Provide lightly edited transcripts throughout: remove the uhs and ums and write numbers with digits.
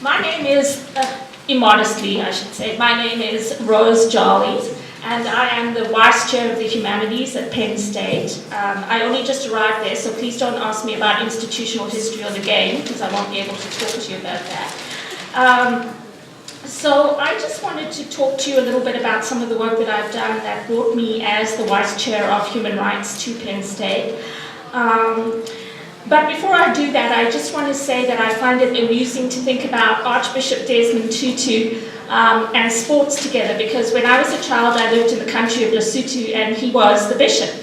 My name is, immodestly I should say, my name is Rose Jolly, and I am the Vice Chair of the Humanities at Penn State. I only just arrived there, so please don't ask me about institutional history or the game, because I won't be able to talk to you about that. So I just wanted to talk to you a little bit about some of the work that I've done that brought me as the Vice Chair of Human Rights to Penn State. But before I do that, I just want to say that I find it amusing to think about Archbishop Desmond Tutu and sports together, because when I was a child I lived in the country of Lesotho and he was the bishop,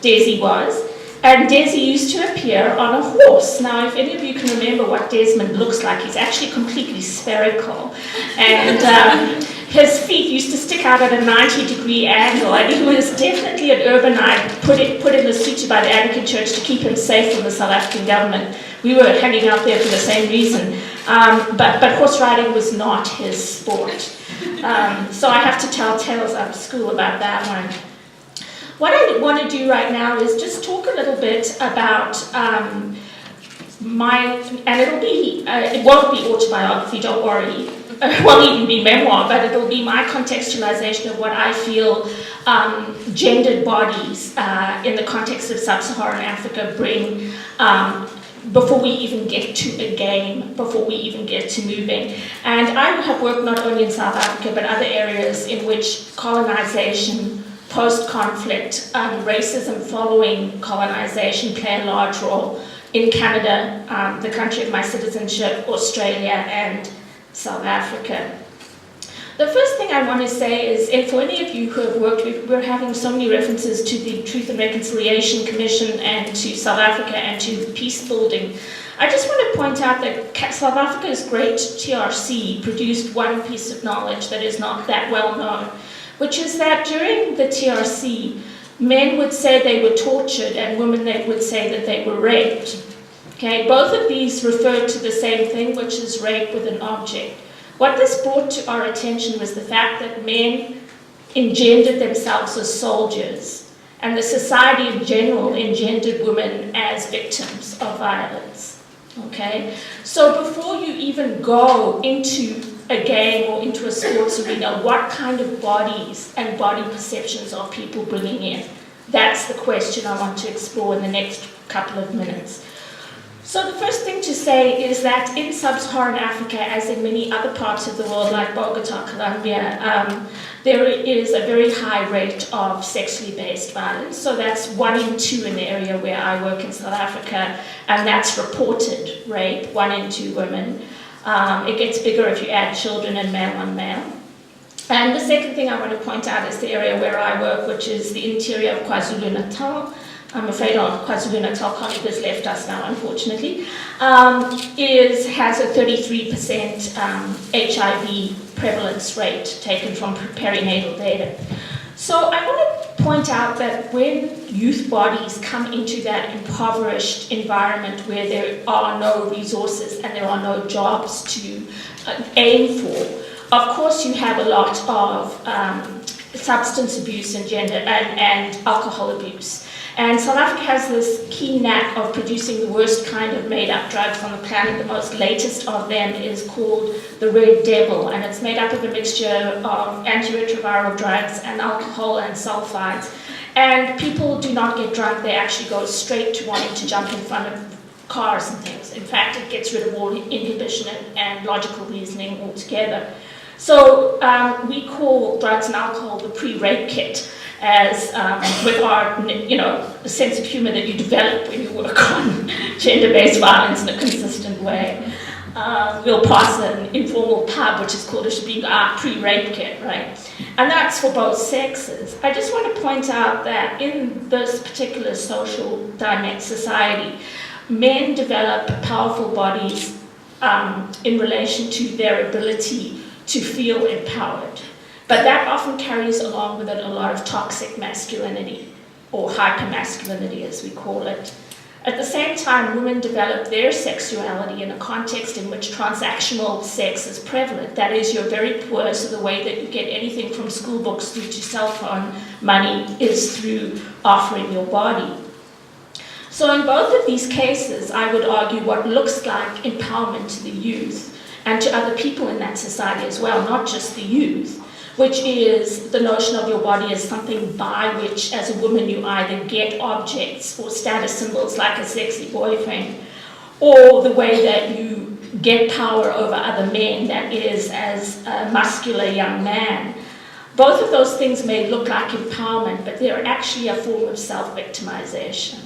Desi was, and Desi used to appear on a horse. Now if any of you can remember what Desmond looks like, he's actually completely spherical, and his feet used to stick out at a 90-degree angle, and he was definitely an urbanite put in Lesotho by the Anglican Church to keep him safe from the South African government. We were hanging out there for the same reason, but horse riding was not his sport. So I have to tell tales out of school about that one. What I want to do right now is just talk a little bit about and it won't be autobiography, don't worry. It won't even be memoir, but it'll be my contextualization of what I feel gendered bodies in the context of sub-Saharan Africa bring before we even get to a game, before we even get to moving. And I have worked not only in South Africa, but other areas in which colonization, post-conflict, racism following colonization play a large role in Canada, the country of my citizenship, Australia, and South Africa. The first thing I want to say is, and for any of you who have worked with, we're having so many references to the Truth and Reconciliation Commission and to South Africa and to peace building. I just want to point out that South Africa's great TRC produced one piece of knowledge that is not that well known, which is that during the TRC, men would say they were tortured and women they would say that they were raped. Okay, both of these refer to the same thing, which is rape with an object. What this brought to our attention was the fact that men engendered themselves as soldiers, and the society in general engendered women as victims of violence. Okay, so before you even go into a game or into a sports arena, what kind of bodies and body perceptions are people bringing in? That's the question I want to explore in the next couple of minutes. So the first thing to say is that in sub-Saharan Africa, as in many other parts of the world like Bogota, Colombia, there is a very high rate of sexually based violence. So that's 1 in 2 in the area where I work in South Africa, and that's reported rape, 1 in 2 women. It gets bigger if you add children and male on male. And the second thing I want to point out is the area where I work, which is the interior of KwaZulu-Natal. I'm afraid our KwaZulu-Natal colleague has left us now, unfortunately. Has a 33% HIV prevalence rate taken from perinatal data. So I want to point out that when youth bodies come into that impoverished environment where there are no resources and there are no jobs to aim for, of course you have a lot of substance abuse and gender and alcohol abuse. And South Africa has this key knack of producing the worst kind of made-up drugs on the planet. The most latest of them is called the Red Devil, and it's made up of a mixture of antiretroviral drugs and alcohol and sulfides. And people do not get drunk, they actually go straight to wanting to jump in front of cars and things. In fact, it gets rid of all inhibition and logical reasoning altogether. So we call drugs and alcohol the pre-rape kit, as with our, sense of humor that you develop when you work on gender-based violence in a consistent way. We'll pass an informal pub, which is called being our pre-rape kit, right? And that's for both sexes. I just want to point out that in this particular social dynamic society, men develop powerful bodies in relation to their ability to feel empowered. But that often carries along with it a lot of toxic masculinity, or hypermasculinity as we call it. At the same time, women develop their sexuality in a context in which transactional sex is prevalent. That is, you're very poor, so the way that you get anything from school books through to cell phone money is through offering your body. So in both of these cases, I would argue what looks like empowerment to the youth and to other people in that society as well, not just the youth, which is the notion of your body as something by which, as a woman, you either get objects or status symbols like a sexy boyfriend, or the way that you get power over other men, that is, as a muscular young man. Both of those things may look like empowerment, but they're actually a form of self-victimization.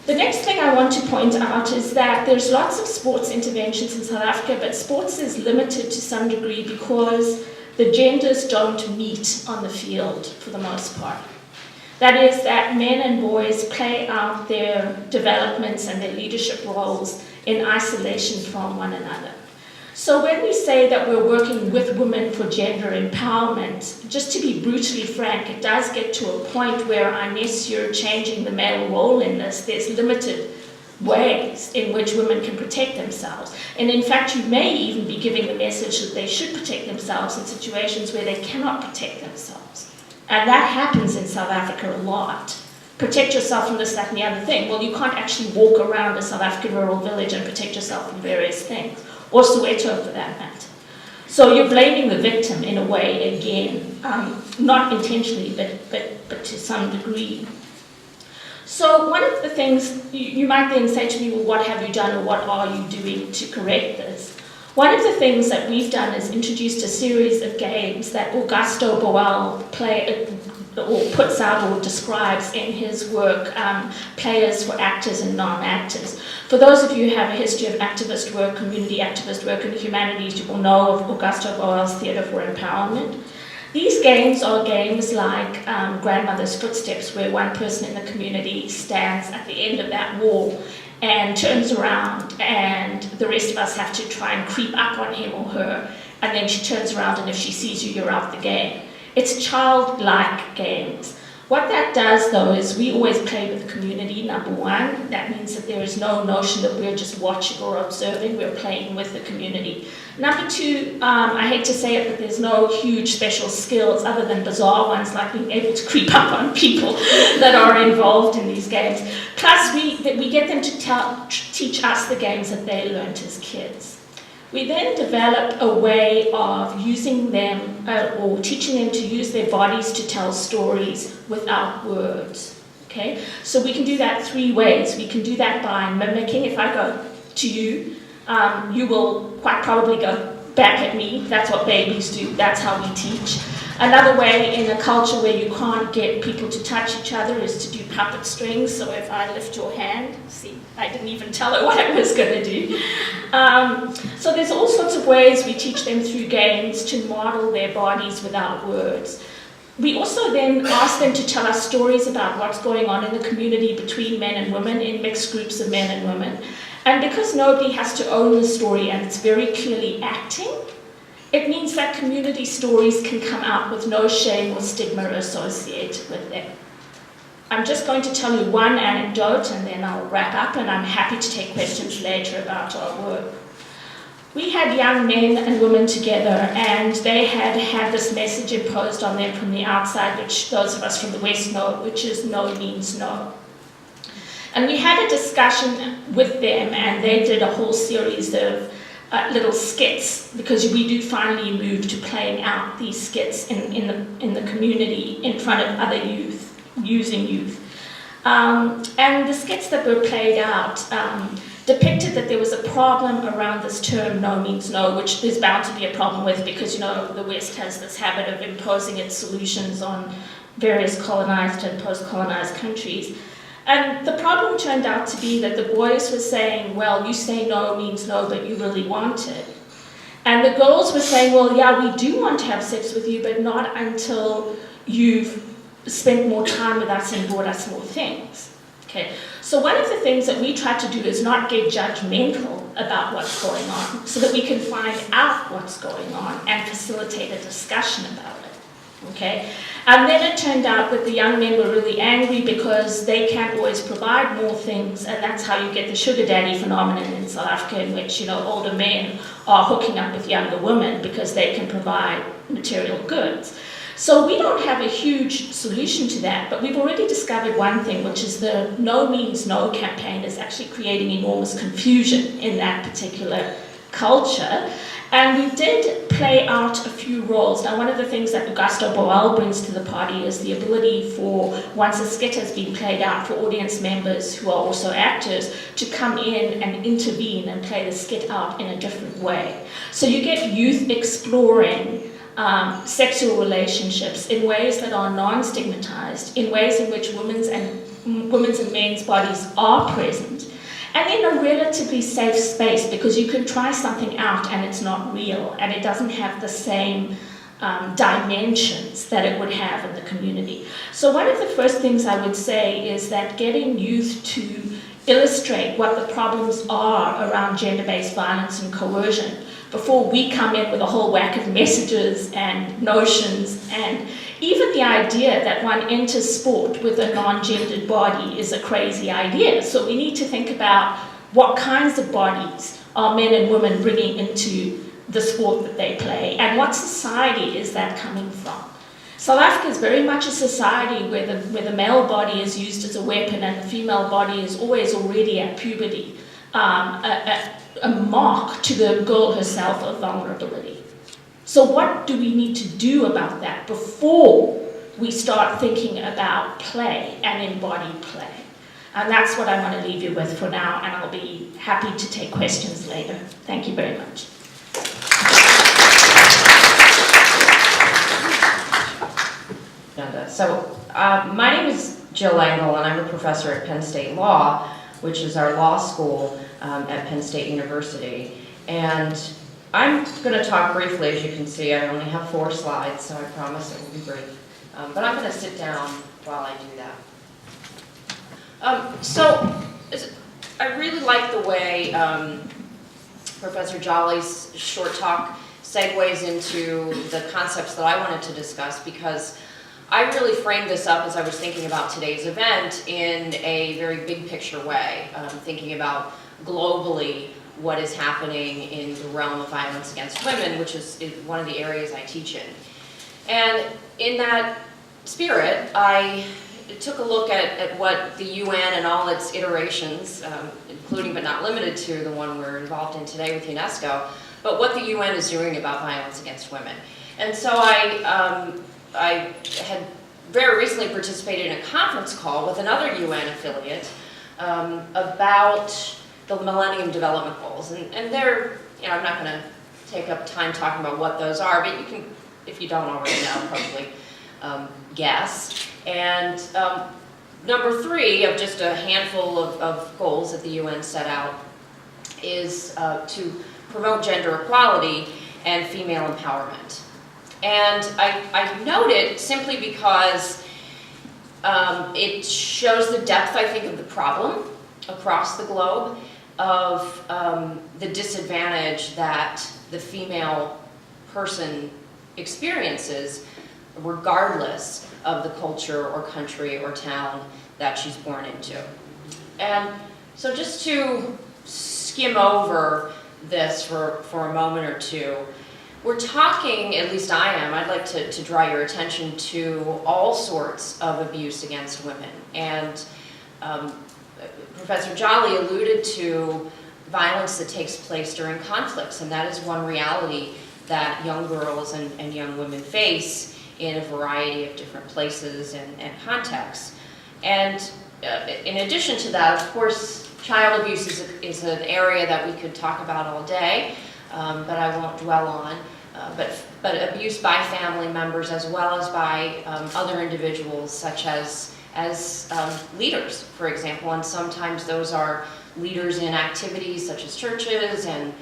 The next thing I want to point out is that there's lots of sports interventions in South Africa, but sports is limited to some degree because the genders don't meet on the field for the most part. That is, that men and boys play out their developments and their leadership roles in isolation from one another. So when we say that we're working with women for gender empowerment, just to be brutally frank, it does get to a point where unless you're changing the male role in this, there's limited ways in which women can protect themselves. And in fact, you may even be giving the message that they should protect themselves in situations where they cannot protect themselves. And that happens in South Africa a lot. Protect yourself from this, that, and the other thing. Well, you can't actually walk around a South African rural village and protect yourself from various things. Or Soweto for that matter. So you're blaming the victim in a way, again, not intentionally, but to some degree. So one of the things, you might then say to me, well, what have you done or what are you doing to correct this? One of the things that we've done is introduced a series of games that Augusto Boal puts out or describes in his work, Players for Actors and Non-Actors. For those of you who have a history of activist work, community activist work in the humanities, you will know of Augusto Boal's Theatre for Empowerment. These games are games like Grandmother's Footsteps, where one person in the community stands at the end of that wall and turns around, and the rest of us have to try and creep up on him or her, and then she turns around, and if she sees you, you're out the game. It's childlike games. What that does, though, is we always play with the community, number one. That means that there is no notion that we're just watching or observing. We're playing with the community. Number two, I hate to say it, but there's no huge special skills other than bizarre ones like being able to creep up on people that are involved in these games. Plus, we get them to teach us the games that they learned as kids. We then develop a way of using them or teaching them to use their bodies to tell stories without words. Okay? So we can do that three ways. We can do that by mimicking. If I go to you, you will quite probably go back at me. That's what babies do. That's how we teach. Another way in a culture where you can't get people to touch each other is to do puppet strings. So if I lift your hand, see, I didn't even tell her what I was going to do. So there's all sorts of ways we teach them through games to model their bodies without words. We also then ask them to tell us stories about what's going on in the community between men and women in mixed groups of men and women. And because nobody has to own the story and it's very clearly acting, it means that community stories can come out with no shame or stigma associated with them. I'm just going to tell you one anecdote and then I'll wrap up, and I'm happy to take questions later about our work. We had young men and women together, and they had had this message imposed on them from the outside, which those of us from the West know, which is no means no. And we had a discussion with them, and they did a whole series of little skits, because we do finally move to playing out these skits in the community in front of other youth, using youth. And the skits that were played out depicted that there was a problem around this term no means no, which there's bound to be a problem with because, you know, the West has this habit of imposing its solutions on various colonized and post-colonized countries. And the problem turned out to be that the boys were saying, well, you say no means no, but you really want it. And the girls were saying, well, yeah, we do want to have sex with you, but not until you've spent more time with us and brought us more things. Okay. So one of the things that we try to do is not get judgmental about what's going on, so that we can find out what's going on and facilitate a discussion about it. Okay? And then it turned out that the young men were really angry because they can't always provide more things, and that's how you get the sugar daddy phenomenon in South Africa, in which, you know, older men are hooking up with younger women because they can provide material goods. So we don't have a huge solution to that, but we've already discovered one thing, which is the No Means No campaign is actually creating enormous confusion in that particular culture. And we did play out a few roles. Now, one of the things that Augusto Boal brings to the party is the ability for, once a skit has been played out, for audience members who are also actors to come in and intervene and play the skit out in a different way. So you get youth exploring sexual relationships in ways that are non-stigmatized, in ways in which women's and men's bodies are present, and in a relatively safe space, because you can try something out and it's not real, and it doesn't have the same dimensions that it would have in the community. So one of the first things I would say is that getting youth to illustrate what the problems are around gender-based violence and coercion before we come in with a whole whack of messages and notions, and even the idea that one enters sport with a non-gendered body is a crazy idea. So we need to think about what kinds of bodies are men and women bringing into the sport that they play, and what society is that coming from. South Africa is very much a society where the male body is used as a weapon and the female body is always already at puberty, a mark to the girl herself of vulnerability. So what do we need to do about that before we start thinking about play and embodied play? And that's what I want to leave you with for now, and I'll be happy to take questions later. Thank you very much. So my name is Jill Engel, and I'm a professor at Penn State Law, which is our law school at Penn State University. And I'm going to talk briefly. As you can see, I only have 4 slides, so I promise it will be brief. But I'm going to sit down while I do that. So I really like the way Professor Jolly's short talk segues into the concepts that I wanted to discuss, because I really framed this up as I was thinking about today's event in a very big picture way, thinking about globally what is happening in the realm of violence against women, which is one of the areas I teach in. And in that spirit, I took a look at what the UN and all its iterations, including but not limited to the one we're involved in today with UNESCO, but what the UN is doing about violence against women. And so I had very recently participated in a conference call with another UN affiliate about the Millennium Development Goals. And they're, I'm not going to take up time talking about what those are, but you can, if you don't already know, probably guess. And number 3 of just a handful of goals that the UN set out is to promote gender equality and female empowerment. And I note it simply because it shows the depth, I think, of the problem across the globe, of the disadvantage that the female person experiences regardless of the culture or country or town that she's born into. And so just to skim over this for a moment or two, we're talking, at least I am, I'd like to draw your attention to all sorts of abuse against women. And Professor Jolly alluded to violence that takes place during conflicts, and that is one reality that young girls and young women face in a variety of different places and contexts. And in addition to that, of course, child abuse is an area that we could talk about all day, but I won't dwell on. But abuse by family members as well as by other individuals, such as leaders, for example, and sometimes those are leaders in activities such as churches and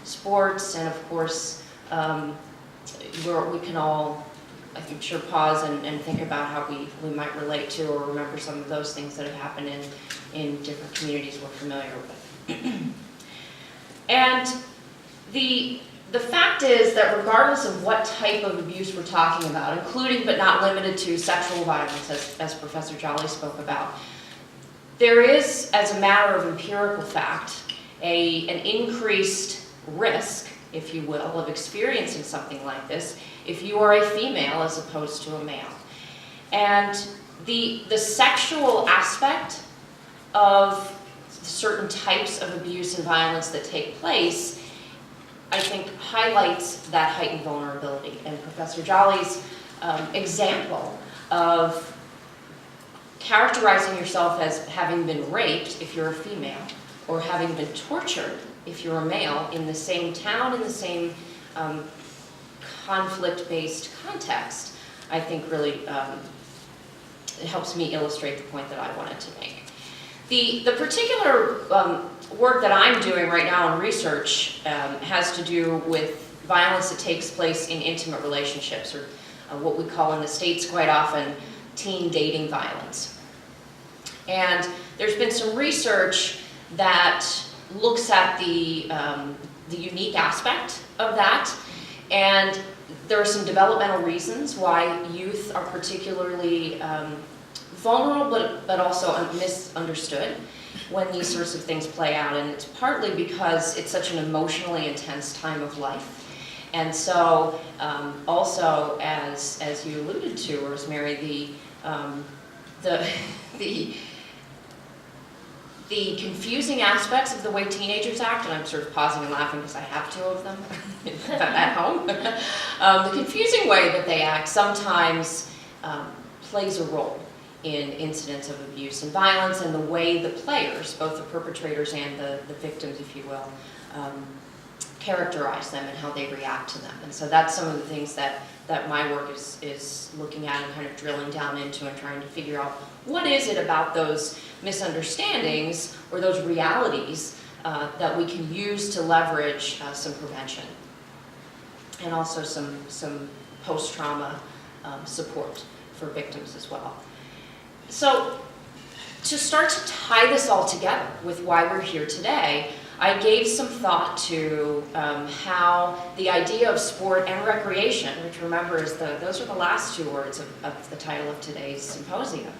sports, and of course we can all, I think, sure pause and think about how we might relate to or remember some of those things that have happened in different communities we're familiar with. And the fact is that regardless of what type of abuse we're talking about, including but not limited to sexual violence, as Professor Jolly spoke about, there is, as a matter of empirical fact, an increased risk, if you will, of experiencing something like this if you are a female as opposed to a male. And the sexual aspect of certain types of abuse and violence that take place I think, highlights that heightened vulnerability. And Professor Jolly's example of characterizing yourself as having been raped if you're a female, or having been tortured if you're a male in the same town, in the same conflict-based context, I think really it helps me illustrate the point that I wanted to make. The particular work that I'm doing right now in research has to do with violence that takes place in intimate relationships, or what we call in the States quite often teen dating violence. And there's been some research that looks at the unique aspect of that, and there are some developmental reasons why youth are particularly vulnerable but also misunderstood when these sorts of things play out, and it's partly because it's such an emotionally intense time of life. And so also, as you alluded to, Rosemary, the confusing aspects of the way teenagers act, and I'm sort of pausing and laughing because I have two of them at home. The confusing way that they act sometimes plays a role in incidents of abuse and violence, and the way the players, both the perpetrators and the victims, if you will, characterize them and how they react to them. And so that's some of the things that my work is looking at and kind of drilling down into and trying to figure out what is it about those misunderstandings or those realities that we can use to leverage some prevention and also some post-trauma support for victims as well. So to start to tie this all together with why we're here today, I gave some thought to how the idea of sport and recreation, which remember those are the last two words of the title of today's symposium.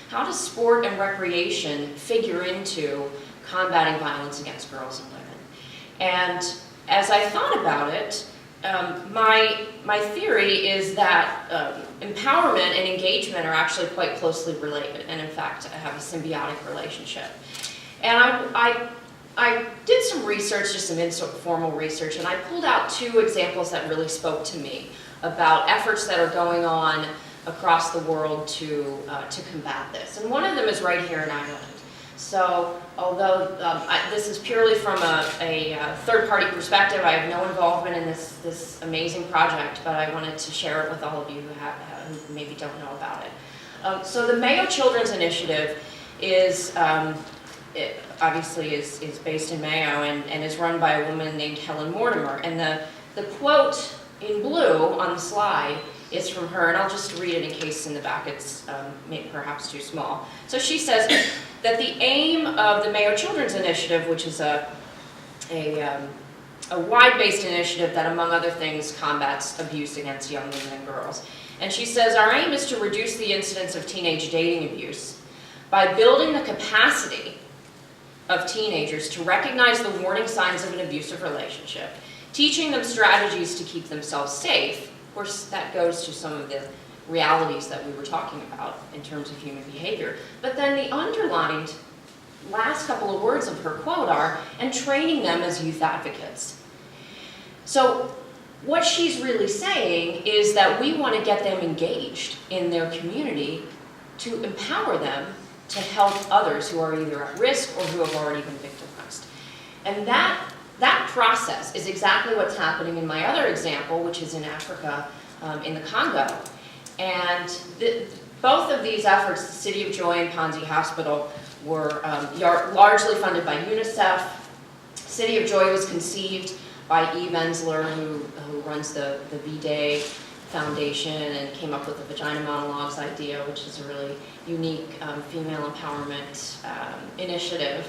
How does sport and recreation figure into combating violence against girls and women? And as I thought about it, my theory is that empowerment and engagement are actually quite closely related, and in fact have a symbiotic relationship. And I did some research, just some informal research, and I pulled out two examples that really spoke to me about efforts that are going on across the world to combat this. And one of them is right here in Ireland. So although this is purely from a third-party perspective, I have no involvement in this amazing project, but I wanted to share it with all of you who maybe don't know about it. So the Mayo Children's Initiative is obviously is based in Mayo and is run by a woman named Helen Mortimer. And the quote in blue on the slide is from her, and I'll just read it in case in the back it's perhaps too small. So she says that the aim of the Mayo Children's Initiative, which is a wide-based initiative that, among other things, combats abuse against young women and girls. And she says, our aim is to reduce the incidence of teenage dating abuse by building the capacity of teenagers to recognize the warning signs of an abusive relationship, teaching them strategies to keep themselves safe. Of course, that goes to some of the realities that we were talking about in terms of human behavior. But then the underlined last couple of words of her quote are, and training them as youth advocates. So what she's really saying is that we want to get them engaged in their community to empower them to help others who are either at risk or who have already been victimized. And that process is exactly what's happening in my other example, which is in Africa, in the Congo. And both of these efforts, the City of Joy and Panzi Hospital, were largely funded by UNICEF. City of Joy was conceived by Eve Ensler, who runs the V-Day Foundation and came up with the Vagina Monologues idea, which is a really unique female empowerment initiative.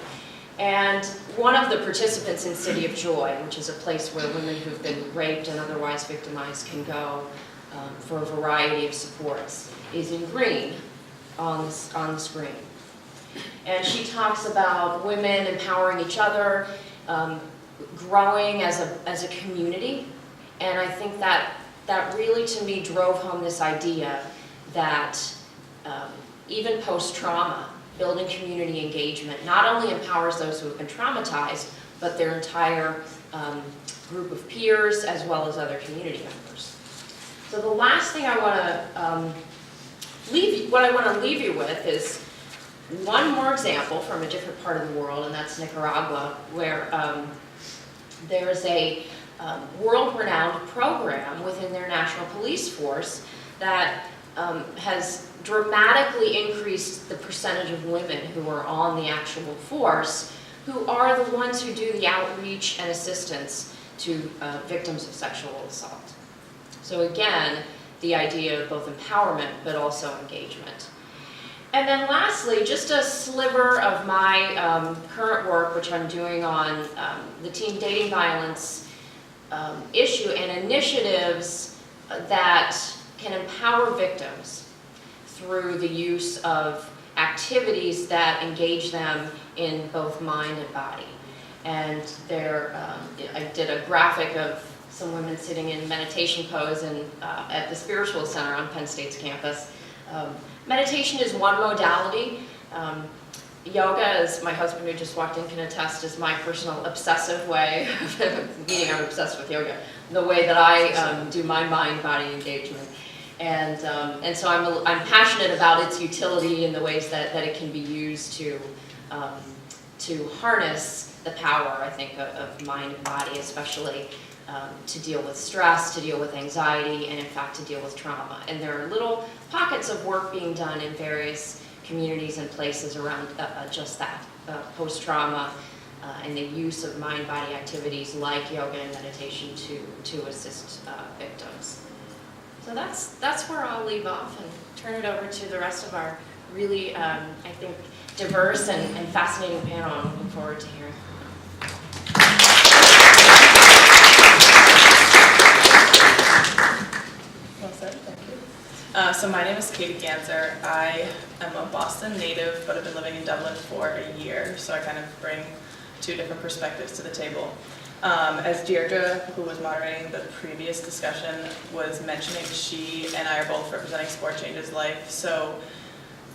And one of the participants in City of Joy, which is a place where women who've been raped and otherwise victimized can go for a variety of supports, is in green on the screen. And she talks about women empowering each other, growing as a community. And I think that really, to me, drove home this idea that even post-trauma, building community engagement not only empowers those who have been traumatized, but their entire group of peers as well as other community members. So the last thing I want to leave you with is one more example from a different part of the world, and that's Nicaragua, where there's a world-renowned program within their national police force that has dramatically increased the percentage of women who are on the actual force, who are the ones who do the outreach and assistance to victims of sexual assault. So again, the idea of both empowerment but also engagement. And then lastly, just a sliver of my current work, which I'm doing on the teen dating violence issue and initiatives that can empower victims through the use of activities that engage them in both mind and body. And I did a graphic of some women sitting in meditation pose at the Spiritual Center on Penn State's campus. Meditation is one modality. Yoga, as my husband who just walked in can attest, is my personal obsessive way, meaning I'm obsessed with yoga, the way that I do my mind-body engagement. And so I'm passionate about its utility in the ways that it can be used to harness the power, I think, of mind and body, especially to deal with stress, to deal with anxiety, and in fact to deal with trauma. And there are little pockets of work being done in various communities and places around just that, post-trauma, and the use of mind-body activities like yoga and meditation to assist victims. So that's where I'll leave off and turn it over to the rest of our really, I think, diverse and fascinating panel. I'm looking forward to hearing. Well said, thank you. So my name is Katie Ganser. I am a Boston native, but I've been living in Dublin for a year, so I kind of bring two different perspectives to the table. As Deirdre, who was moderating the previous discussion, was mentioning, she and I are both representing Sport Changes Life. So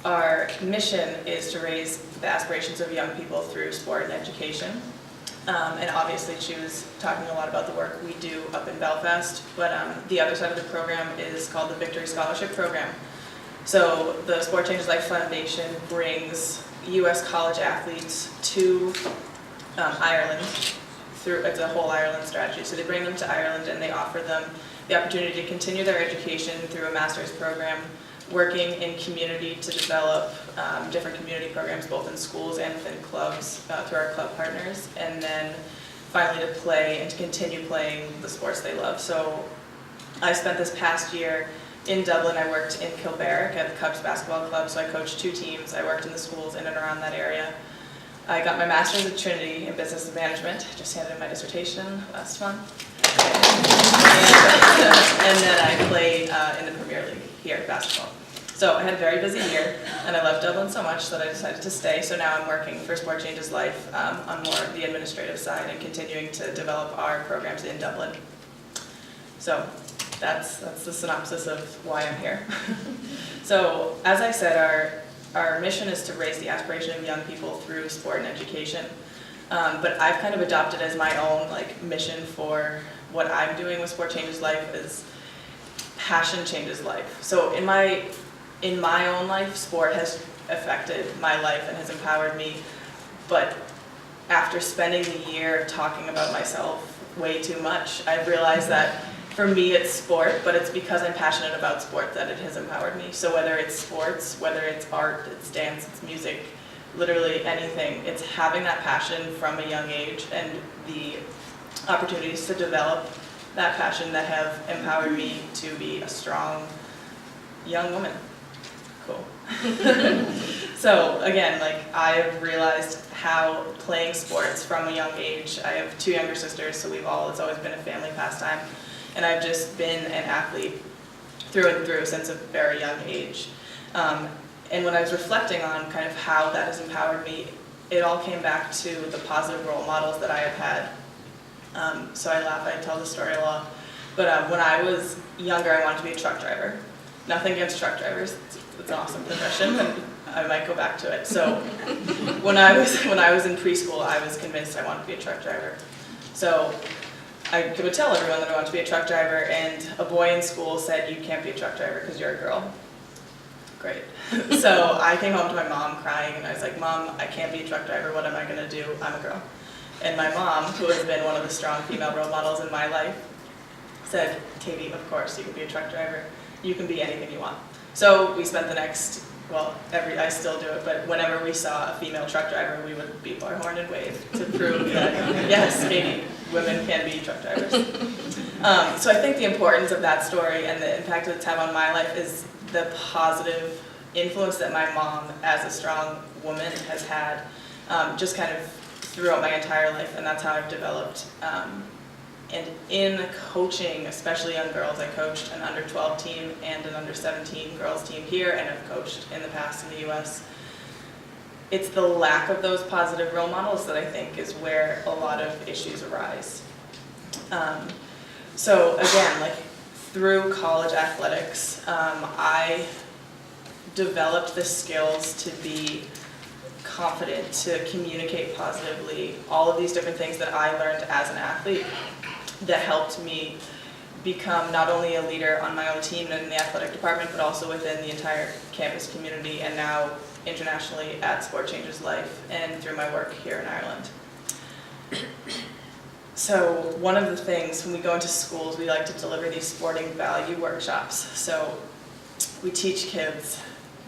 our mission is to raise the aspirations of young people through sport and education. And obviously she was talking a lot about the work we do up in Belfast, but the other side of the program is called the Victory Scholarship Program. So the Sport Changes Life Foundation brings US college athletes to Ireland. It's a whole Ireland strategy. So they bring them to Ireland and they offer them the opportunity to continue their education through a master's program, working in community to develop different community programs both in schools and within clubs through our club partners, and then finally to play and to continue playing the sports they love. So I spent this past year in Dublin. I worked in Kilbarrack at the Cubs basketball club, so I coached 2 teams. I worked in the schools in and around that area. I got my master's at Trinity in business management. I just handed in my dissertation last month. And then I played in the Premier League here, basketball. So I had a very busy year, and I loved Dublin so much that I decided to stay. So now I'm working for Sport Changes Life on more of the administrative side and continuing to develop our programs in Dublin. So that's the synopsis of why I'm here. So as I said, our mission is to raise the aspiration of young people through sport and education. But I've kind of adopted as my own mission for what I'm doing with Sport Changes Life is passion changes life. So in my own life, sport has affected my life and has empowered me. But after spending the year talking about myself way too much, I've realized that for me it's sport, but it's because I'm passionate about sport that it has empowered me. So whether it's sports, whether it's art, it's dance, it's music, literally anything, it's having that passion from a young age and the opportunities to develop that passion that have empowered me to be a strong young woman. Cool. So again, I've realized how playing sports from a young age, I have 2 younger sisters, so it's always been a family pastime, and I've just been an athlete through and through since a very young age. And when I was reflecting on kind of how that has empowered me, it all came back to the positive role models that I have had. So I laugh, I tell the story a lot, but when I was younger, I wanted to be a truck driver. Nothing against truck drivers, it's an awesome profession, and I might go back to it. So when I was in preschool, I was convinced I wanted to be a truck driver. So I would tell everyone that I wanted to be a truck driver, and a boy in school said, "You can't be a truck driver because you're a girl." Great. So I came home to my mom crying, and I was like, "Mom, I can't be a truck driver. What am I going to do? I'm a girl." And my mom, who has been one of the strong female role models in my life, said, "Katie, of course you can be a truck driver. You can be anything you want." So we spent the next, well, I still do it, but whenever we saw a female truck driver, we would beep our horn and wave to prove that, yes, Katie, women can be truck drivers. So I think the importance of that story and the impact that it's had on my life is the positive influence that my mom, as a strong woman, has had just kind of throughout my entire life, and that's how I've developed. And in coaching, especially young girls, I coached an under-12 team and an under-17 girls team here, and I've coached in the past in the US. It's the lack of those positive role models that I think is where a lot of issues arise. So again, like through college athletics, I developed the skills to be confident, to communicate positively, all of these different things that I learned as an athlete that helped me become not only a leader on my own team and in the athletic department, but also within the entire campus community, and now internationally at Sport Changes Life and through my work here in Ireland. So one of the things when we go into schools, we like to deliver these sporting value workshops. So we teach kids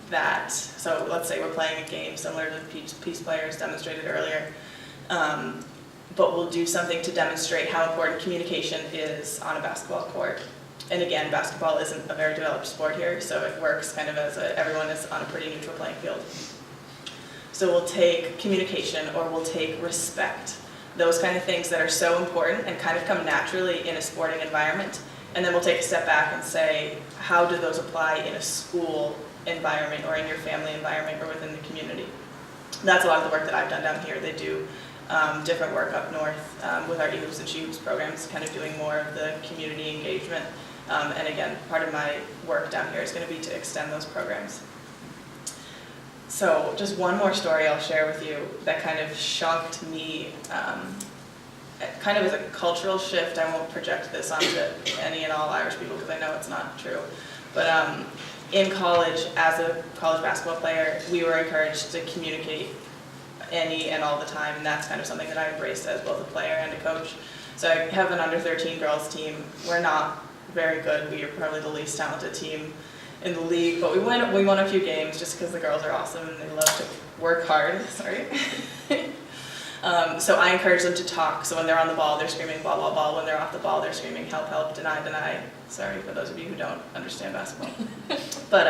that, so let's say we're playing a game similar to the Peace Players demonstrated earlier, but we'll do something to demonstrate how important communication is on a basketball court. And again, basketball isn't a very developed sport here, so it works kind of as everyone is on a pretty neutral playing field. So we'll take communication, or we'll take respect, those kind of things that are so important and kind of come naturally in a sporting environment, and then we'll take a step back and say, how do those apply in a school environment or in your family environment or within the community? That's a lot of the work that I've done down here. They do different work up north with our E-Hoops and She-Hoops programs, kind of doing more of the community engagement. And again, part of my work down here is going to be to extend those programs. So just one more story I'll share with you that kind of shocked me, kind of as a cultural shift. I won't project this onto any and all Irish people because I know it's not true. But in college, as a college basketball player, we were encouraged to communicate any and all the time, and that's kind of something that I embraced as both a player and a coach. So I have an under-13 girls team. We're not very good. We are probably the least talented team in the league, but we won a few games just because the girls are awesome and they love to work hard. Sorry. So I encourage them to talk. So when they're on the ball, they're screaming ball, ball, ball. When they're off the ball, they're screaming help, help, deny, deny. Sorry for those of you who don't understand basketball, but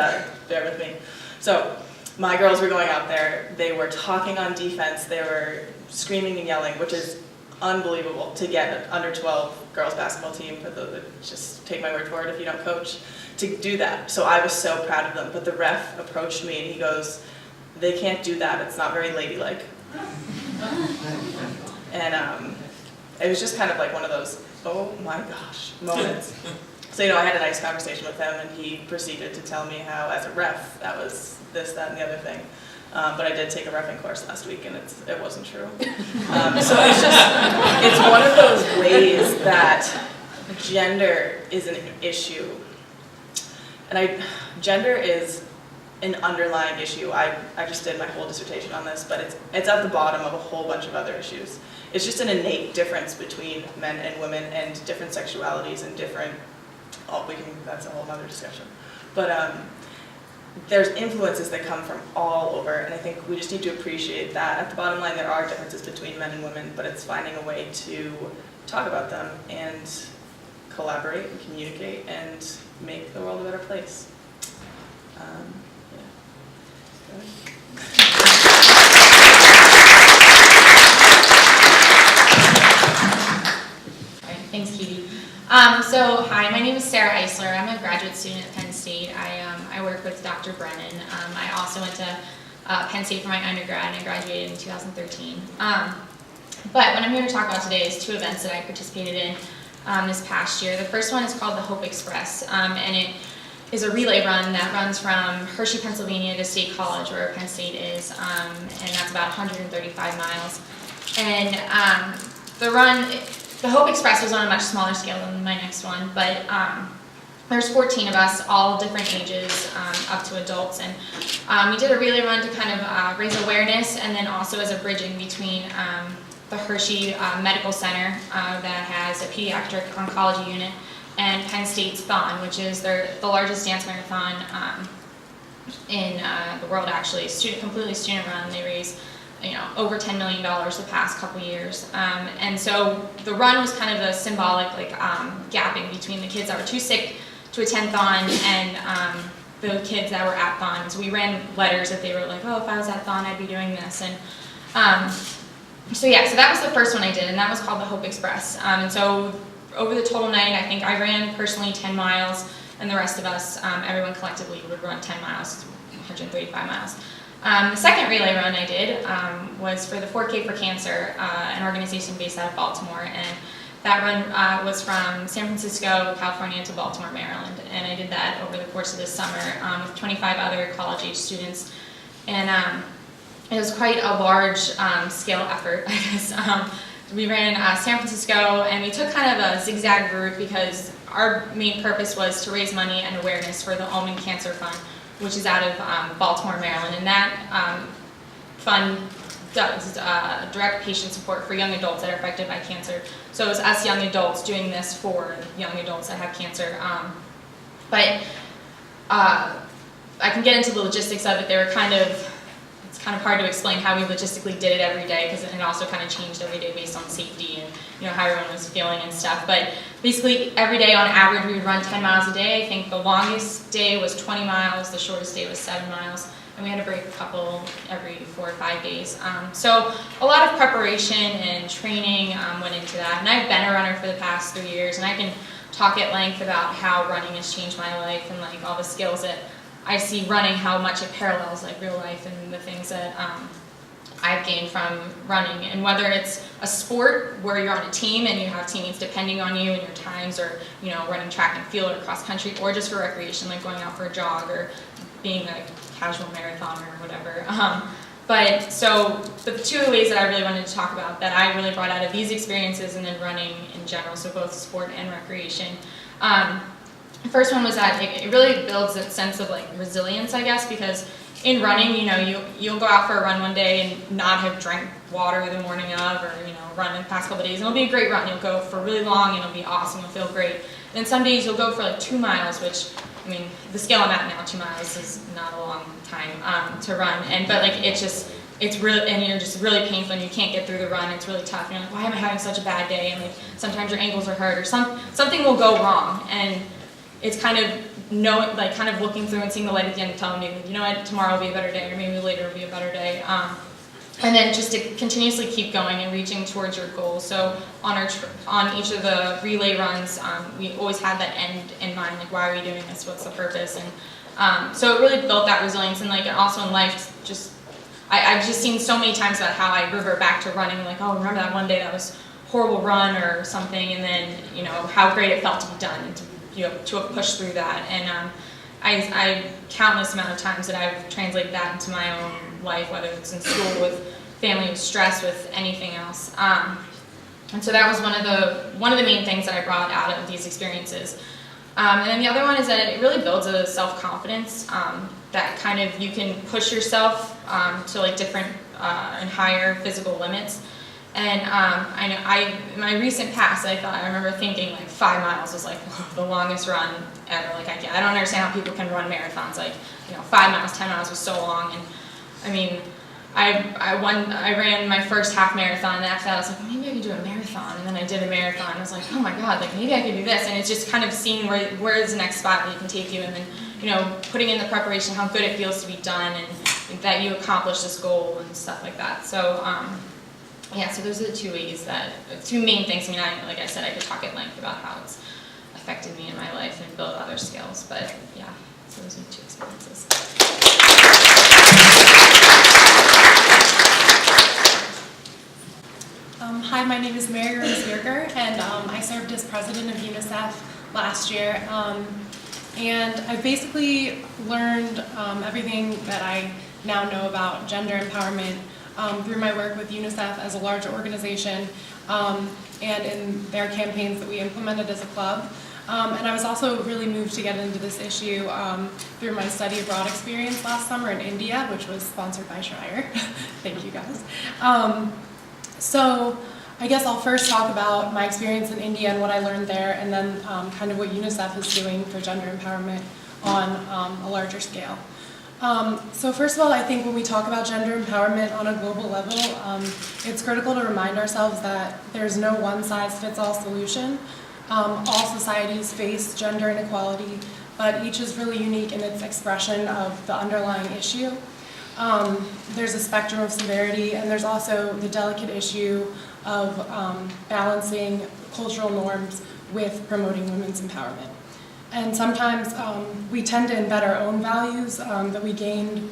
bear with me. So my girls were going out there, they were talking on defense, they were screaming and yelling, which is unbelievable to get an under 12 girls basketball team, but just take my word for it if you don't coach, to do that. So I was so proud of them, but the ref approached me and he goes, "They can't do that, it's not very ladylike." And it was just kind of like one of those, oh my gosh, moments. So, I had a nice conversation with him, and he proceeded to tell me how, as a ref, that was this, that, and the other thing. But I did take a reffing course last week, and it wasn't true. So it's one of those ways that gender is an issue. And gender is an underlying issue. I just did my whole dissertation on this, but it's at the bottom of a whole bunch of other issues. It's just an innate difference between men and women, and different sexualities and different, that's a whole other discussion. But there's influences that come from all over, and I think we just need to appreciate that. At the bottom line, there are differences between men and women, but it's finding a way to talk about them and collaborate and communicate and make the world a better place. Thanks, Katie. So, hi, my name is Sarah Eisler. I'm a graduate student at Penn State. I work with Dr. Brennan. I also went to Penn State for my undergrad, and I graduated in 2013. But what I'm here to talk about today is two events that I participated in this past year. The first one is called the Hope Express, and is a relay run that runs from Hershey, Pennsylvania to State College, where Penn State is, and that's about 135 miles. And the run, the Hope Express was on a much smaller scale than my next one, but there's 14 of us, all different ages, up to adults, and we did a relay run to kind of raise awareness, and then also as a bridging between the Hershey Medical Center that has a pediatric oncology unit, and Penn State's Thon, which is the largest dance marathon in the world, actually. Completely student run. They raise, over $10 million the past couple years. And so the run was kind of a symbolic, gapping between the kids that were too sick to attend Thon and the kids that were at Thon. So we ran letters that they were like, oh, if I was at Thon, I'd be doing this. And so that was the first one I did, and that was called the Hope Express. And so over the total night, I think I ran personally 10 miles, and the rest of us, everyone collectively would run 10 miles, 135 miles. The second relay run I did was for the 4K for Cancer, an organization based out of Baltimore, and that run was from San Francisco, California to Baltimore, Maryland, and I did that over the course of this summer with 25 other college-age students, and it was quite a large scale effort, I guess. We ran San Francisco, and we took kind of a zigzag route because our main purpose was to raise money and awareness for the Almond Cancer Fund, which is out of Baltimore, Maryland, and that fund does direct patient support for young adults that are affected by cancer. So it was us young adults doing this for young adults that have cancer. But I can get into the logistics of it. They were it's kind of hard to explain how we logistically did it every day, because it also kind of changed every day based on safety and how everyone was feeling and stuff. But basically every day on average we would run 10 miles a day. I think the longest day was 20 miles, the shortest day was 7 miles, and we had to break a couple every 4 or 5 days. So a lot of preparation and training went into that, and I've been a runner for the past 3 years, and I can talk at length about how running has changed my life and all the skills that I see running, how much it parallels real life and the things that I've gained from running. And whether it's a sport where you're on a team and you have teammates depending on you and your times, or running track and field or cross country, or just for recreation, like going out for a jog or being a casual marathoner or whatever. But so the two ways that I really wanted to talk about that I really brought out of these experiences, and then running in general, so both sport and recreation. The first one was that it really builds a sense of resilience, I guess, because in running, you'll go out for a run one day and not have drank water the morning of, or run the past couple of days, and it'll be a great run. You'll go for really long, and it'll be awesome. You'll feel great. And then some days you'll go for 2 miles, which, the scale I'm at now, 2 miles is not a long time to run, but it's really, and you're just really painful, and you can't get through the run. It's really tough. And you're like, why am I having such a bad day? And sometimes your ankles are hurt, or something will go wrong, and it's kind of looking through and seeing the light at the end and telling me, you know what, tomorrow will be a better day, or maybe later will be a better day. And then just to continuously keep going and reaching towards your goals. So on each of the relay runs, we always had that end in mind, why are we doing this? What's the purpose? And so it really built that resilience, and also in life, I've just seen so many times about how I revert back to running, oh, remember that one day that was a horrible run or something, and then how great it felt to be done and to have pushed through that. And I countless amount of times that I've translated that into my own life, whether it's in school, with family, with stress, with anything else. And so that was one of the main things that I brought out of these experiences. And then the other one is that it really builds a self-confidence that you can push yourself to different and higher physical limits. And in my recent past, I remember thinking 5 miles was the longest run ever. I don't understand how people can run marathons. 5 miles, 10 miles was so long. And I ran my first half marathon, and after that I was like, maybe I could do a marathon. And then I did a marathon, and I was like, oh my god, maybe I could do this. And it's just kind of seeing where is the next spot that you can take you, and then putting in the preparation, how good it feels to be done, and that you accomplish this goal and stuff like that. So so those are the two main things. Like I said, I could talk at length about how it's affected me in my life and built other skills, but so those are the two experiences. Hi, my name is Mary Rose Yerger, and I served as president of UNICEF last year. And I've basically learned everything that I now know about gender empowerment through my work with UNICEF as a larger organization and in their campaigns that we implemented as a club. And I was also really moved to get into this issue through my study abroad experience last summer in India, which was sponsored by Shire. Thank you guys. So I guess I'll first talk about my experience in India and what I learned there, and then kind of what UNICEF is doing for gender empowerment on a larger scale. So first of all, I think when we talk about gender empowerment on a global level, it's critical to remind ourselves that there's no one-size-fits-all solution. All societies face gender inequality, but each is really unique in its expression of the underlying issue. There's a spectrum of severity, and there's also the delicate issue of balancing cultural norms with promoting women's empowerment. And sometimes we tend to embed our own values that we gained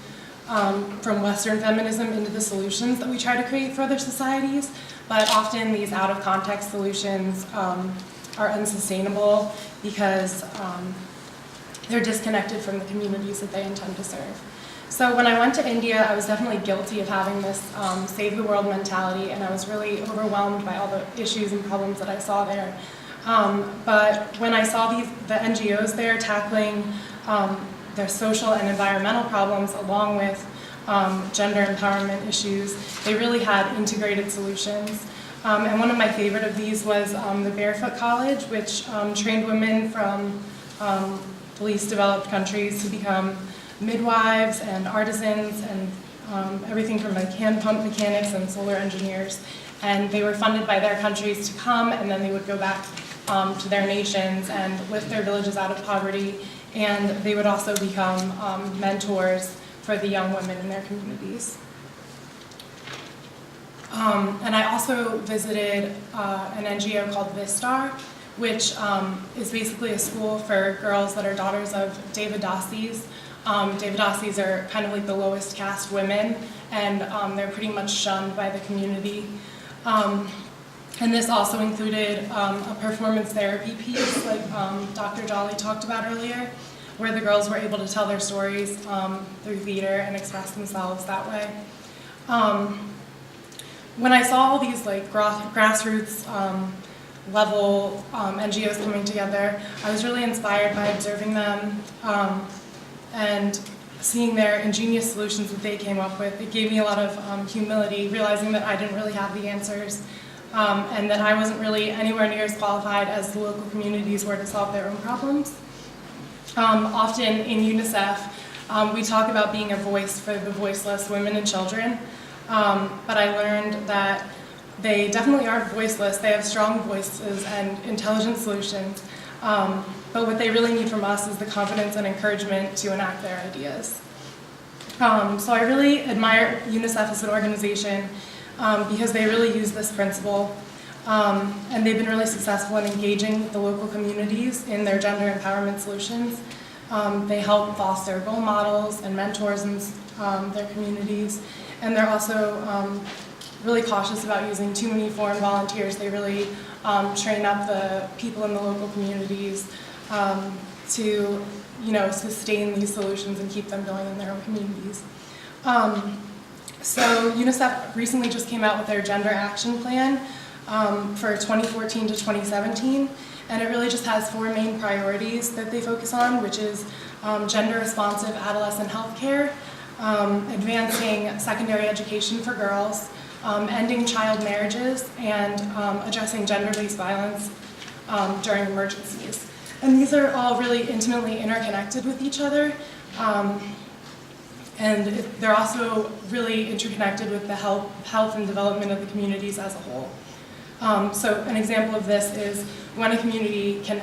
from Western feminism into the solutions that we try to create for other societies, but often these out-of-context solutions are unsustainable because they're disconnected from the communities that they intend to serve. So when I went to India, I was definitely guilty of having this save the world mentality, and I was really overwhelmed by all the issues and problems that I saw there. But when I saw the NGOs there tackling their social and environmental problems along with gender empowerment issues, they really had integrated solutions. And one of my favorite of these was the Barefoot College, which trained women from the least developed countries to become midwives and artisans and everything from like hand pump mechanics and solar engineers. And they were funded by their countries to come, and then they would go back to their nations and lift their villages out of poverty. And they would also become mentors for the young women in their communities. And I also visited an NGO called Vistar, which is basically a school for girls that are daughters of Devaдаsis. Devaдаsis are kind of like the lowest caste women, and they're pretty much shunned by the community. And this also included a performance therapy piece, like Dr. Jolly talked about earlier, where the girls were able to tell their stories through theater and express themselves that way. When I saw all these like grassroots level NGOs coming together, I was really inspired by observing them and seeing their ingenious solutions that they came up with. It gave me a lot of humility, realizing that I didn't really have the answers and that I wasn't really anywhere near as qualified as the local communities were to solve their own problems. Often in UNICEF, we talk about being a voice for the voiceless women and children, but I learned that they definitely aren't voiceless. They have strong voices and intelligent solutions, but what they really need from us is the confidence and encouragement to enact their ideas. So I really admire UNICEF as an organization because they really use this principle, and they've been really successful in engaging the local communities in their gender empowerment solutions. They help foster role models and mentors in their communities, and they're also really cautious about using too many foreign volunteers. They really train up the people in the local communities to, sustain these solutions and keep them going in their own communities. So UNICEF recently just came out with their gender action plan for 2014 to 2017, and it really just has 4 main priorities that they focus on, which is gender responsive adolescent health care, advancing secondary education for girls, ending child marriages, and addressing gender-based violence during emergencies. And these are all really intimately interconnected with each other, and they're also really interconnected with the health and development of the communities as a whole. So an example of this is when a community can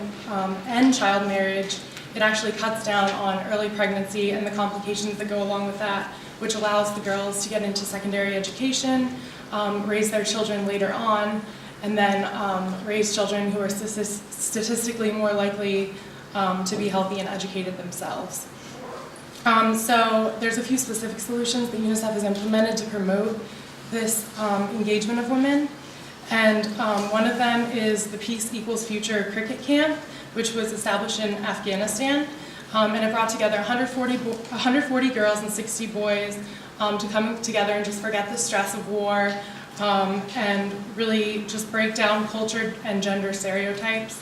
end child marriage, it actually cuts down on early pregnancy and the complications that go along with that, which allows the girls to get into secondary education, raise their children later on, and then raise children who are statistically more likely to be healthy and educated themselves. So there's a few specific solutions that UNICEF has implemented to promote this engagement of women. And one of them is the Peace Equals Future cricket camp, which was established in Afghanistan. And it brought together 140 girls and 60 boys to come together and just forget the stress of war and really just break down culture and gender stereotypes.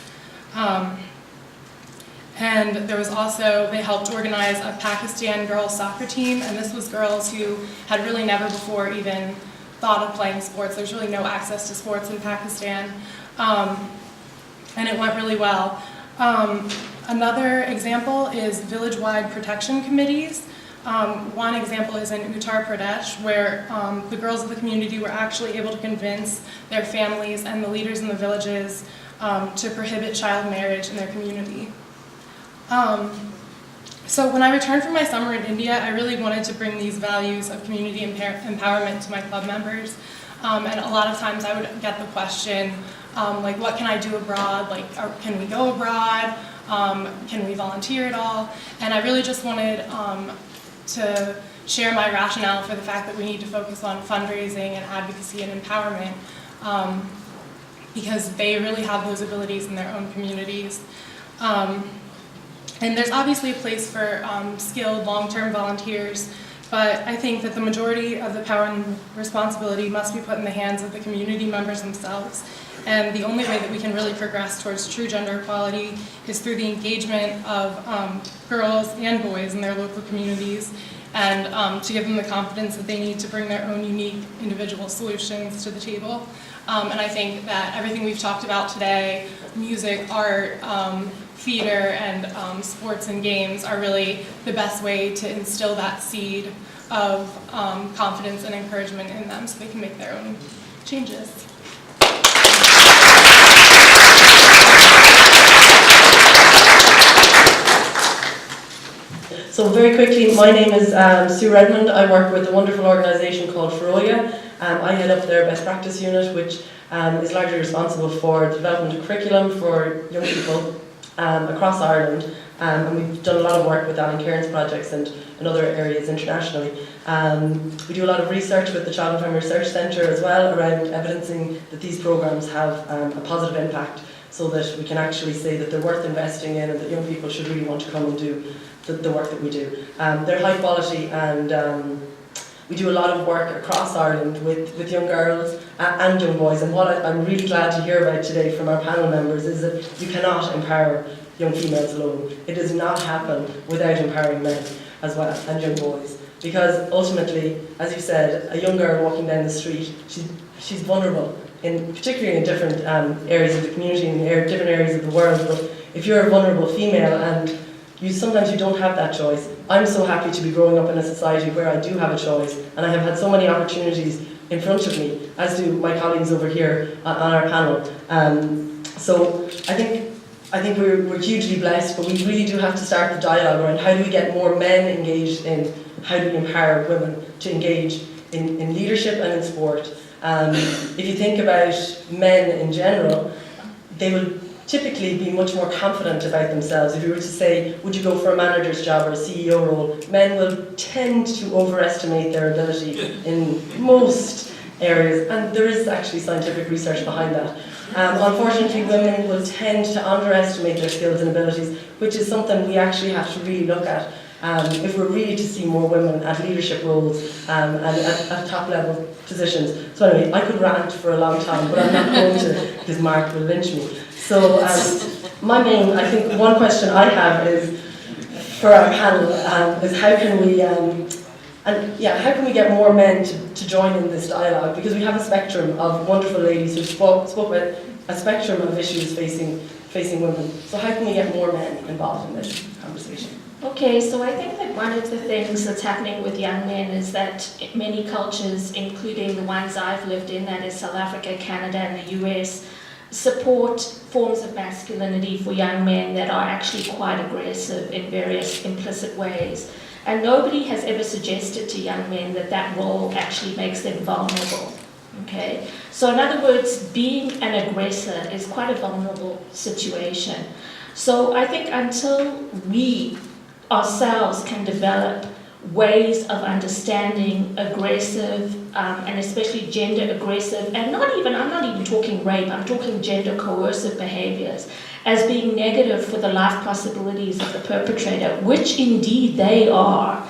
And there was also, they helped organize a Pakistan girls soccer team, and this was girls who had really never before even thought of playing sports. There's really no access to sports in Pakistan, and it went really well. Another example is village-wide protection committees. One example is in Uttar Pradesh, where the girls of the community were actually able to convince their families and the leaders in the villages to prohibit child marriage in their community. So when I returned from my summer in India, I really wanted to bring these values of community empowerment to my club members. And a lot of times I would get the question, like, what can I do abroad? Like, can we go abroad? Can we volunteer at all? And I really just wanted to share my rationale for the fact that we need to focus on fundraising and advocacy and empowerment because they really have those abilities in their own communities. And there's obviously a place for skilled long-term volunteers, but I think that the majority of the power and responsibility must be put in the hands of the community members themselves. And the only way that we can really progress towards true gender equality is through the engagement of girls and boys in their local communities, and to give them the confidence that they need to bring their own unique individual solutions to the table. And I think that everything we've talked about today, music, art, theater, and sports and games are really the best way to instill that seed of confidence and encouragement in them so they can make their own changes. So very quickly, my name is Sue Redmond. I work with a wonderful organisation called Feroia. I head up their best practice unit, which is largely responsible for the development of curriculum for young people across Ireland. And we've done a lot of work with that in Cairns projects and in other areas internationally. We do a lot of research with the Child and Family Research Centre as well around evidencing that these programmes have a positive impact, so that we can actually say that they're worth investing in and that young people should really want to come and do the work that we do. They're high quality, and we do a lot of work across Ireland with young girls and young boys. And what I'm really glad to hear about today from our panel members is that you cannot empower young females alone. It does not happen without empowering men as well, and young boys. Because ultimately, as you said, a young girl walking down the street, she's vulnerable, particularly in different areas of the community, in different areas of the world. But if you're a vulnerable female and sometimes you don't have that choice. I'm so happy to be growing up in a society where I do have a choice, and I have had so many opportunities in front of me, as do my colleagues over here on our panel. So I think we're hugely blessed, but we really do have to start the dialogue around how do we get more men engaged in how do we empower women to engage in leadership and in sport. If you think about men in general, they will typically be much more confident about themselves. If you were to say, would you go for a manager's job or a CEO role, men will tend to overestimate their ability in most areas, and there is actually scientific research behind that. Unfortunately, women will tend to underestimate their skills and abilities, which is something we actually have to really look at if we're really to see more women at leadership roles and at top level positions. So anyway, I could rant for a long time, but I'm not going to because Mark will lynch me. So I think one question I have is for our panel is how can we get more men to join in this dialogue, because we have a spectrum of wonderful ladies who spoke about a spectrum of issues facing women. So how can we get more men involved in this conversation? Okay, so I think that one of the things that's happening with young men is that many cultures, including the ones I've lived in, that is South Africa, Canada, and the US, support forms of masculinity for young men that are actually quite aggressive in various implicit ways. And nobody has ever suggested to young men that that role actually makes them vulnerable. Okay? So in other words, being an aggressor is quite a vulnerable situation. So I think until we ourselves can develop ways of understanding aggressive and especially gender aggressive, and I'm not even talking rape, I'm talking gender coercive behaviors, as being negative for the life possibilities of the perpetrator, which indeed they are,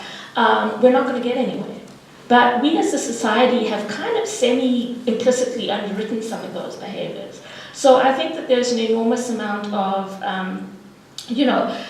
we're not going to get anywhere. But we as a society have kind of semi-implicitly underwritten some of those behaviors. So I think that there's an enormous amount of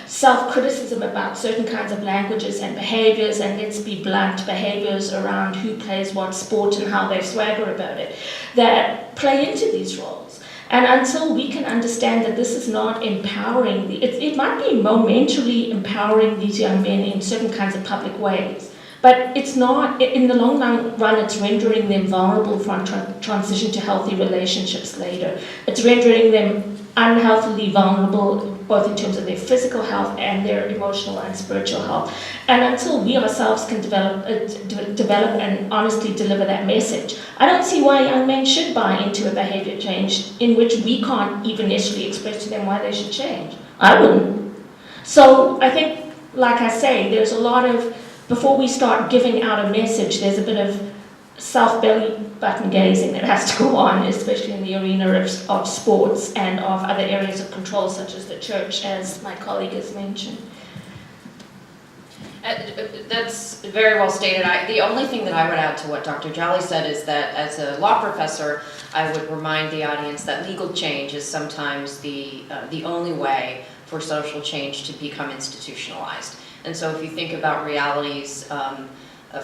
self-criticism about certain kinds of languages and behaviors, and let's be blunt, behaviors around who plays what sport and how they swagger about it, that play into these roles. And until we can understand that this is not empowering, it might be momentarily empowering these young men in certain kinds of public ways, but it's not, in the long run, it's rendering them vulnerable for transition to healthy relationships later. It's rendering them unhealthily vulnerable, both in terms of their physical health and their emotional and spiritual health. And until we ourselves can develop and honestly deliver that message, I don't see why young men should buy into a behavior change in which we can't even initially express to them why they should change. I wouldn't. So I think, like I say, there's a lot of, before we start giving out a message, there's a bit of self-belly button gazing that has to go on, especially in the arena of sports and of other areas of control, such as the church, as my colleague has mentioned. That's very well stated. The only thing that I would add to what Dr. Jolly said is that as a law professor, I would remind the audience that legal change is sometimes the only way for social change to become institutionalized. And so if you think about realities,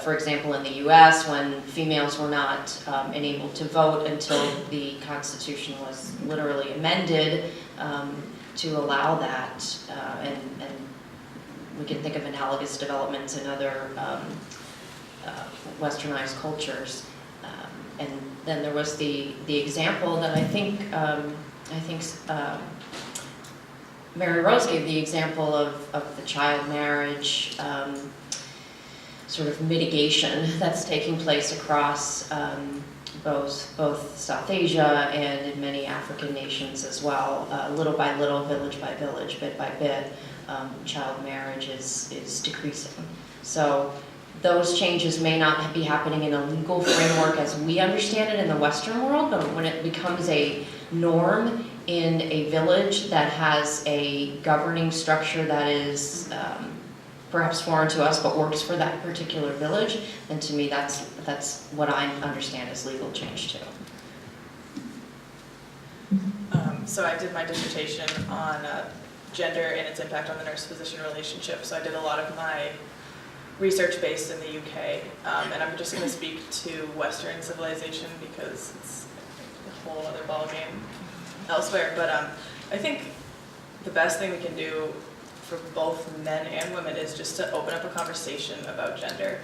for example, in the US, when females were not enabled to vote until the Constitution was literally amended to allow that, and we can think of analogous developments in other westernized cultures. And then there was the example that I think Mary Rose gave the example of the child marriage sort of mitigation that's taking place across both South Asia and in many African nations as well. Little by little, village by village, bit by bit, child marriage is decreasing. So those changes may not be happening in a legal framework as we understand it in the Western world, but when it becomes a norm in a village that has a governing structure that is perhaps foreign to us but works for that particular village, then to me that's what I understand as legal change too. So I did my dissertation on gender and its impact on the nurse-physician relationship. So I did a lot of my research based in the UK, and I'm just going to speak to Western civilization because it's a whole other ballgame elsewhere. But I think the best thing we can do for both men and women is just to open up a conversation about gender.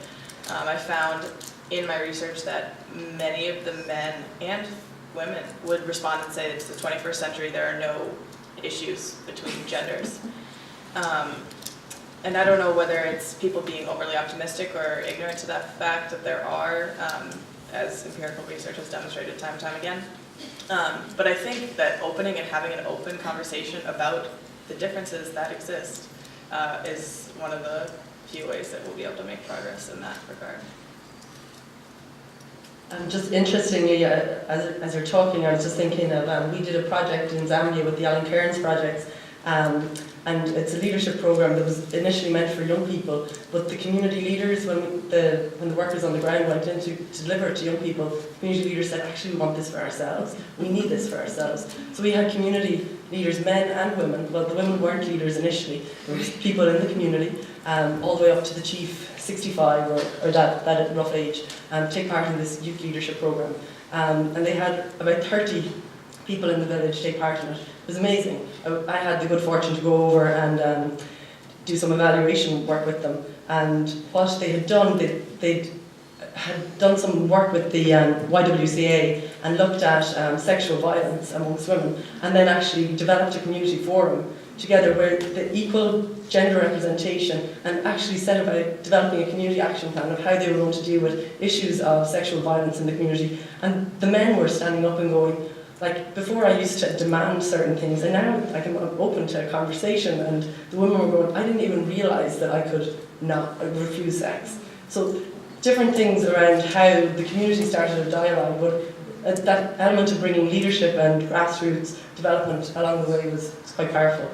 I found in my research that many of the men and women would respond and say it's the 21st century, there are no issues between genders. And I don't know whether it's people being overly optimistic or ignorant to that fact that there are, as empirical research has demonstrated time and time again. But I think that opening and having an open conversation about the differences that exist is one of the few ways that we'll be able to make progress in that regard. Just interestingly, as you're talking, I was just thinking of, we did a project in Zambia with the Alan Cairns projects, and it's a leadership program that was initially meant for young people, but the community leaders, when the workers on the ground went in to deliver it to young people, community leaders said, actually we want this for ourselves, we need this for ourselves. So we had community leaders, men and women, well the women weren't leaders initially, there was people in the community, all the way up to the chief, 65 or that rough age, take part in this youth leadership program. And they had about 30 people in the village take part in it. It was amazing. I had the good fortune to go over and do some evaluation work with them. And what they had done, they had done some work with the YWCA and looked at sexual violence amongst women, and then actually developed a community forum together where the equal gender representation, and actually set about developing a community action plan of how they were going to deal with issues of sexual violence in the community. And the men were standing up and going, like, before I used to demand certain things, and now like, I'm open to a conversation, and the women were going, I didn't even realise that I could not refuse sex. So different things around how the community started a dialogue, but that element of bringing leadership and grassroots development along the way was quite powerful.